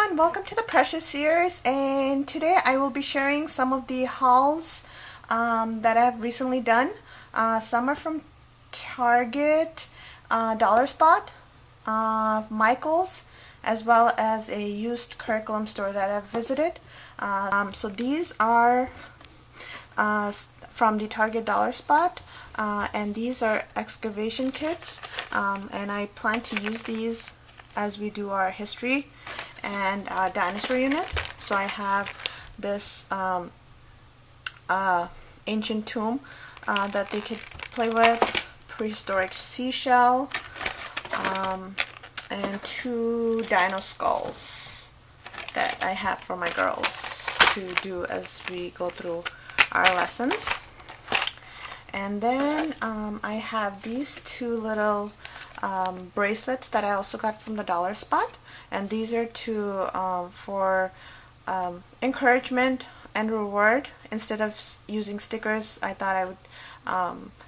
everyone, welcome to the Precious series, and today I will be sharing some of the hauls that I've recently done. Some are from Target, Dollar Spot, Michael's, as well as a used curriculum store that I've visited. So these are from the Target Dollar Spot, and these are excavation kits, and I plan to use these as we do our history and dinosaur unit. So I have this ancient tomb that they could play with, prehistoric seashell, and two dino skulls that I have for my girls to do as we go through our lessons. And then I have these two little bracelets that I also got from the Dollar Spot, and these are for encouragement and reward. Instead of using stickers, I thought I would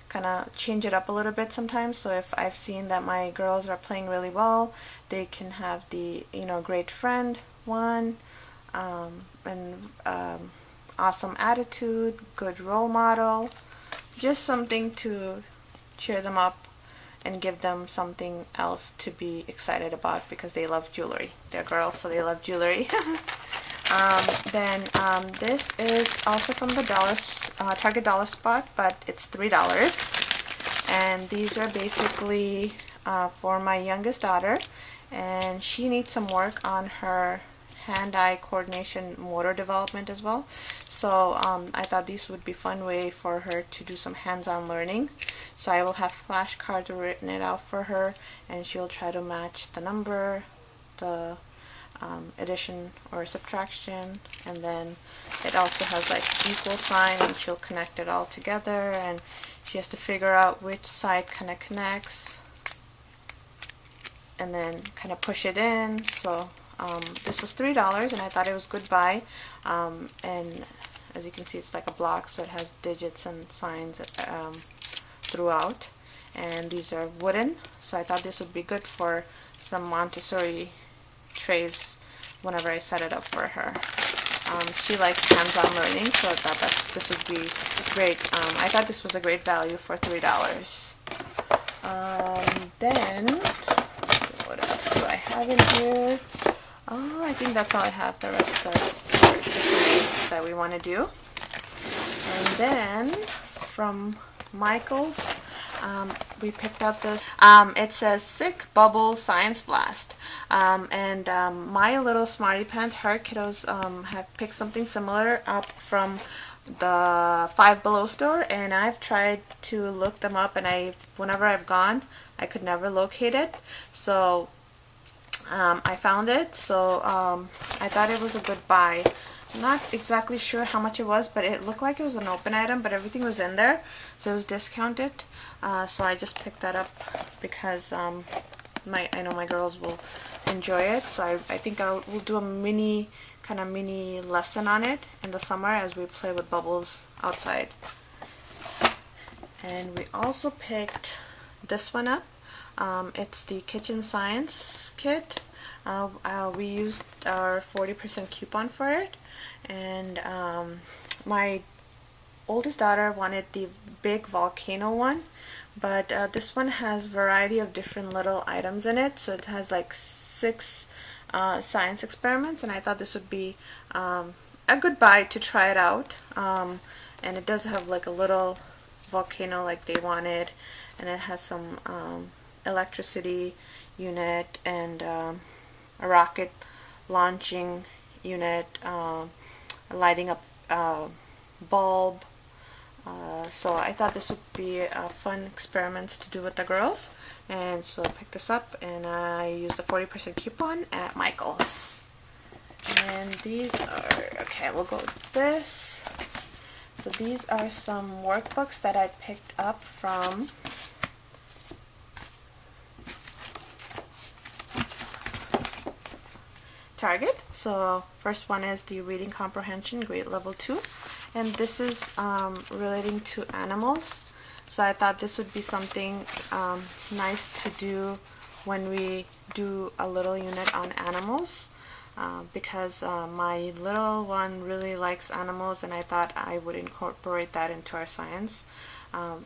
kind of change it up a little bit sometimes. So if I've seen that my girls are playing really well, they can have the great friend one, and awesome attitude, good role model, just something to cheer them up and give them something else to be excited about, because they love jewelry. They're girls, so they love jewelry. Then this is also from the Target Dollar Spot, but it's $3. And these are basically for my youngest daughter, and she needs some work on her hand-eye coordination motor development as well. So I thought these would be a fun way for her to do some hands-on learning. So I will have flashcards written it out for her, and she'll try to match the number, the addition or subtraction, and then it also has like equal sign, and she'll connect it all together, and she has to figure out which side kind of connects and then kind of push it in. So this was $3, and I thought it was good buy. And as you can see, it's like a block, so it has digits and signs throughout. And these are wooden, so I thought this would be good for some Montessori trays whenever I set it up for her. She likes hands-on learning, so I thought this would be great. I thought this was a great value for $3. Then what else do I have in here? Oh, I think that's all I have. The rest are just that we want to do. And then from Michael's, we picked up the it says Sick Bubble Science Blast, and my little smarty pants, her kiddos, have picked something similar up from the Five Below store, and I've tried to look them up, and whenever I've gone, I could never locate it. So I found it, so I thought it was a good buy. I'm not exactly sure how much it was, but it looked like it was an open item, but everything was in there, so it was discounted. So I just picked that up because I know my girls will enjoy it. So I think we'll do a mini lesson on it in the summer as we play with bubbles outside. And we also picked this one up. It's the Kitchen Science Kit. We used our 40% coupon for it, and my oldest daughter wanted the big volcano one, but this one has a variety of different little items in it. So it has like 6 science experiments, and I thought this would be a good buy to try it out. And it does have like a little volcano like they wanted, and it has some electricity unit and a rocket launching unit, lighting up bulb. So I thought this would be fun experiments to do with the girls, and so I picked this up, and I used the 40% coupon at Michael's. And these are, okay, we'll go with this. So these are some workbooks that I picked up from Target. So first one is the Reading Comprehension Grade Level 2, and this is relating to animals. So I thought this would be something nice to do when we do a little unit on animals. because my little one really likes animals, and I thought I would incorporate that into our science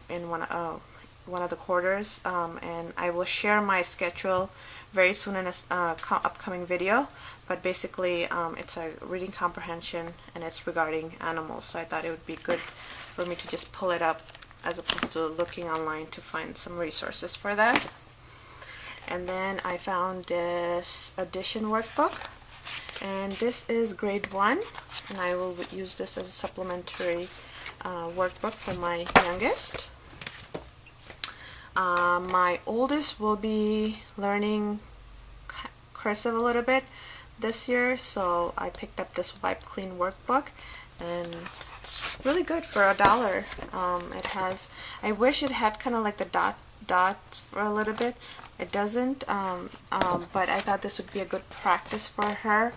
in one of the quarters, and I will share my schedule very soon in a upcoming video. But basically it's a reading comprehension and it's regarding animals, so I thought it would be good for me to just pull it up as opposed to looking online to find some resources for that. And then I found this addition workbook, and this is grade 1, and I will use this as a supplementary workbook for my youngest. My oldest will be learning cursive a little bit this year, so I picked up this Wipe Clean workbook, and it's really good for $1. It has, I wish it had kind of like the dots for a little bit. It doesn't, but I thought this would be a good practice for her.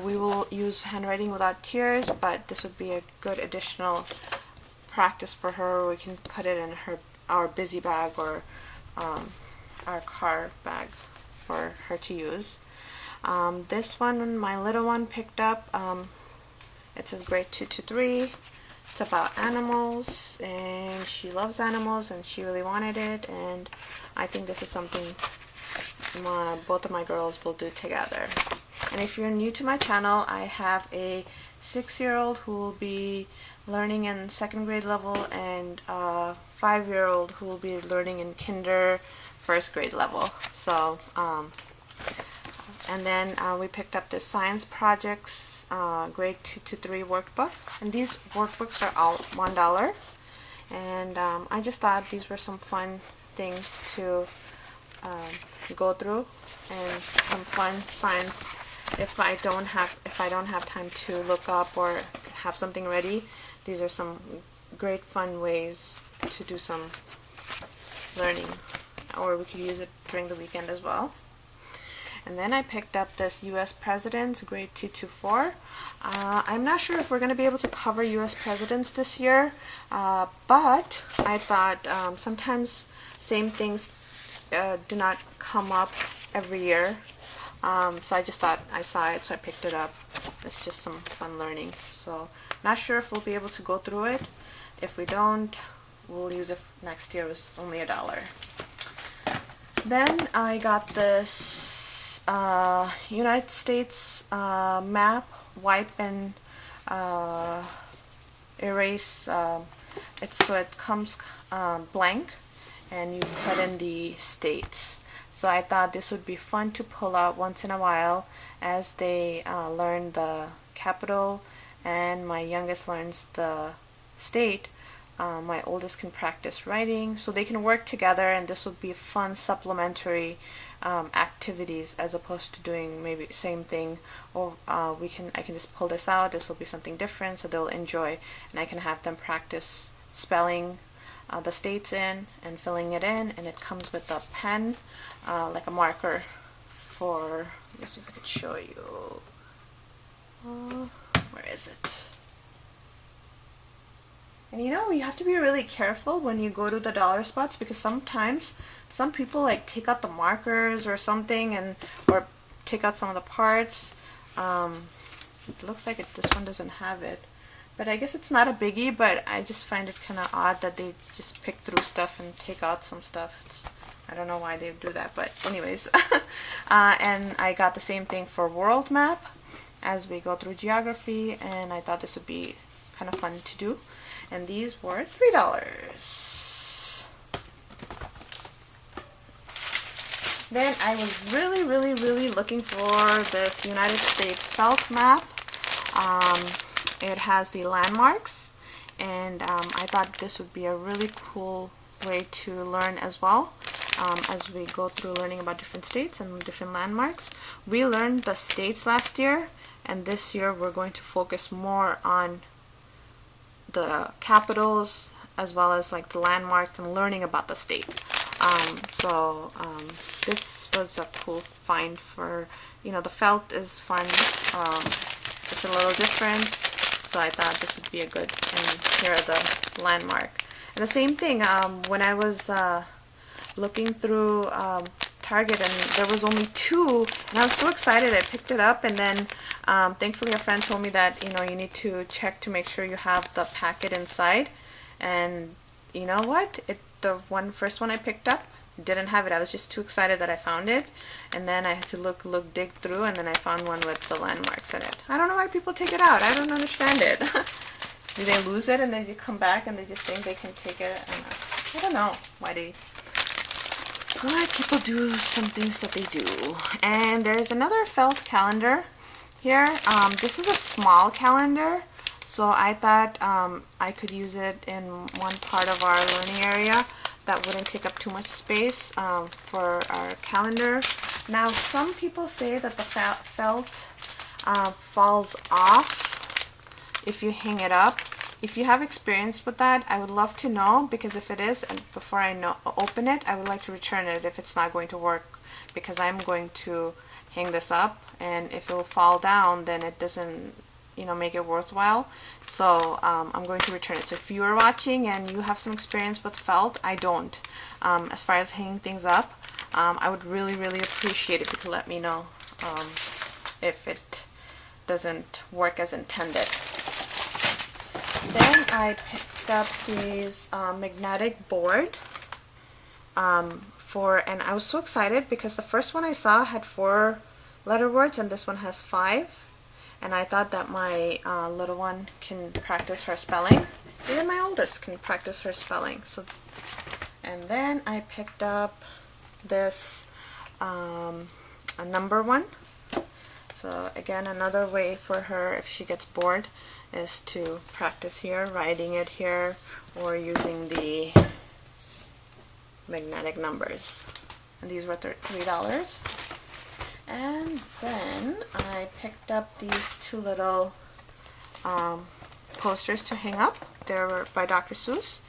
We will use handwriting without tears, but this would be a good additional practice for her. We can put it in our busy bag or our car bag for her to use. This one, my little one picked up, it says grade 2 to 3. It's about animals, and she loves animals, and she really wanted it, and I think this is something both of my girls will do together. And if you're new to my channel, I have a 6-year-old who will be learning in 2nd grade level, and a 5-year-old who will be learning in kinder 1st grade level. So and then we picked up the science projects grade 2 to 3 workbook, and these workbooks are all $1, and I just thought these were some fun things to go through, and some fun science. If I don't have time to look up or have something ready, these are some great fun ways to do some learning, or we could use it during the weekend as well. And then I picked up this U.S. Presidents, grade 2 to 4. I'm not sure if we're going to be able to cover U.S. Presidents this year, but I thought sometimes same things do not come up every year. So I just thought I saw it, so I picked it up. It's just some fun learning. So not sure if we'll be able to go through it. If we don't, we'll use it next year. It was only $1. Then I got this United States map, wipe and erase. So it comes blank, and you put in the states. So I thought this would be fun to pull out once in a while as they learn the capital, and my youngest learns the state. My oldest can practice writing, so they can work together, and this would be fun supplementary activities as opposed to doing maybe same thing. Or I can just pull this out. This will be something different, so they'll enjoy, and I can have them practice spelling the states in and filling it in, and it comes with a pen, like a marker for. Let me see if I can show you. Where is it? And you know, you have to be really careful when you go to the dollar spots, because sometimes some people like take out the markers or something, or take out some of the parts. It looks like this one doesn't have it, but I guess it's not a biggie, but I just find it kind of odd that they just pick through stuff and take out some stuff. I don't know why they do that, but anyways. And I got the same thing for world map as we go through geography, and I thought this would be kind of fun to do. And these were $3. Then I was really looking for this United States South map. It has the landmarks, and I thought this would be a really cool way to learn as well, as we go through learning about different states and different landmarks. We learned the states last year, and this year we're going to focus more on the capitals as well as like the landmarks and learning about the state. This was a cool find for, you know, the felt is fun. It's a little different, so I thought this would be a good, and here are the landmark. And the same thing, when I was looking through Target, and there was only 2, and I was so excited. I picked it up, and then thankfully a friend told me that, you know, you need to check to make sure you have the packet inside. And you know what? The first one I picked up didn't have it. I was just too excited that I found it, and then I had to dig through, and then I found one with the landmarks in it. I don't know why people take it out. I don't understand it. Do they lose it and then you come back and they just think they can take it? I don't know why people do some things that they do. And there's another felt calendar here. This is a small calendar, so I thought I could use it in one part of our learning area that wouldn't take up too much space for our calendar. Now, some people say that the felt falls off if you hang it up. If you have experience with that, I would love to know, because if it is, and before I open it, I would like to return it if it's not going to work, because I'm going to hang this up, and if it will fall down, then it doesn't, you know, make it worthwhile. So I'm going to return it. So if you are watching and you have some experience with felt, I don't. As far as hanging things up, I would really appreciate it if you could let me know if it doesn't work as intended. Then I picked up these magnetic board and I was so excited because the first one I saw had 4 letter words and this one has 5, and I thought that my little one can practice her spelling. Even my oldest can practice her spelling. And then I picked up this a number one. So again, another way for her, if she gets bored, is to practice here, writing it here, or using the magnetic numbers. And these were $3. And then I picked up these 2 little posters to hang up. They were by Dr. Seuss.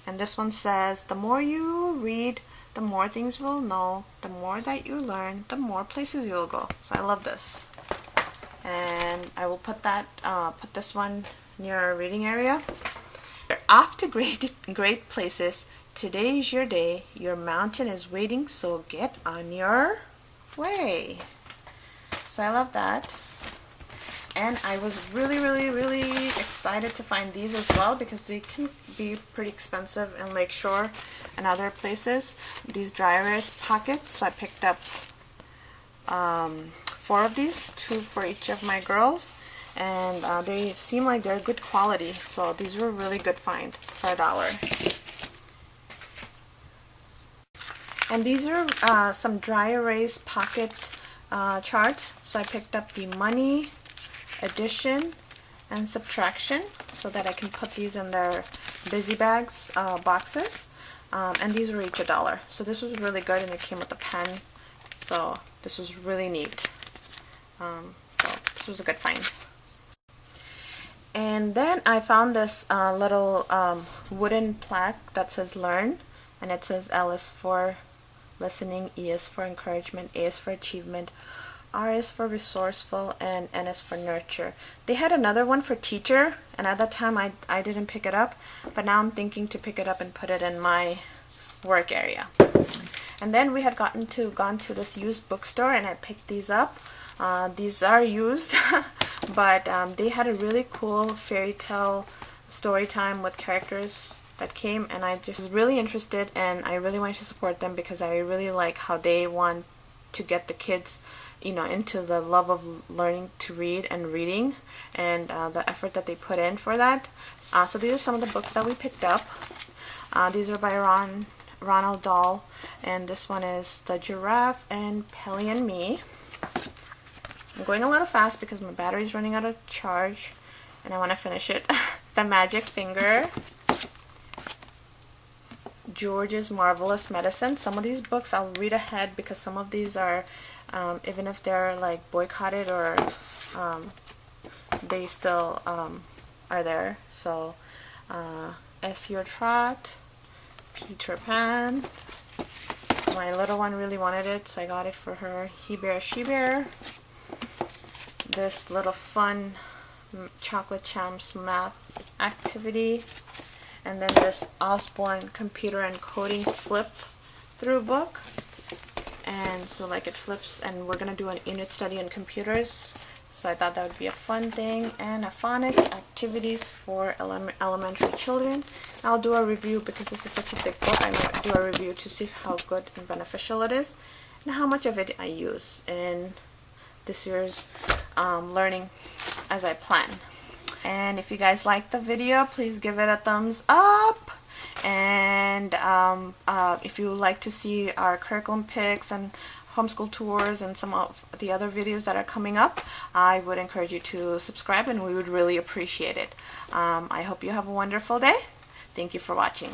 And this one says, "The more you read, the more things you'll know. The more that you learn, the more places you'll go." So I love this. And I will put this one near our reading area. You're off to great places. Today's your day. Your mountain is waiting, so get on your way. So I love that. And I was really excited to find these as well, because they can be pretty expensive in Lakeshore and other places. These dry erase pockets. So I picked up 4 of these, 2 for each of my girls, and they seem like they're good quality, so these were a really good find for $1. And these are some dry erase pocket charts. So I picked up the money, addition, and subtraction, so that I can put these in their busy bags boxes, and these were each $1. So this was really good, and it came with a pen, so this was really neat. So this was a good find. And then I found this little wooden plaque that says learn, and it says L is for listening, E is for encouragement, A is for achievement, R is for resourceful, and N is for nurture. They had another one for teacher, and at that time I didn't pick it up, but now I'm thinking to pick it up and put it in my work area. And then we had gone to this used bookstore, and I picked these up. These are used, but they had a really cool fairy tale story time with characters that came, and I just was really interested, and I really wanted to support them because I really like how they want to get the kids, you know, into the love of learning to read and reading, and the effort that they put in for that. So these are some of the books that we picked up. These are by Ronald Dahl, and this one is The Giraffe and Pelly and Me. I'm going a little fast because my battery is running out of charge and I want to finish it. The Magic Finger, George's Marvelous Medicine. Some of these books I'll read ahead because some of these are, even if they're like boycotted or they still are there. So S. Your Trot, Peter Pan. My little one really wanted it, so I got it for her. He Bear, She Bear. This little fun Chocolate Champs math activity. And then this Osborne Computer and Coding flip through book. and so like it flips, and we're gonna do an unit study on computers. So I thought that would be a fun thing, and a phonics activities for elementary children. I'll do a review because this is such a big book. I might do a review to see how good and beneficial it is and how much of it I use in this year's learning as I plan. And if you guys like the video, please give it a thumbs up. And if you would like to see our curriculum picks and homeschool tours and some of the other videos that are coming up, I would encourage you to subscribe, and we would really appreciate it. I hope you have a wonderful day. Thank you for watching.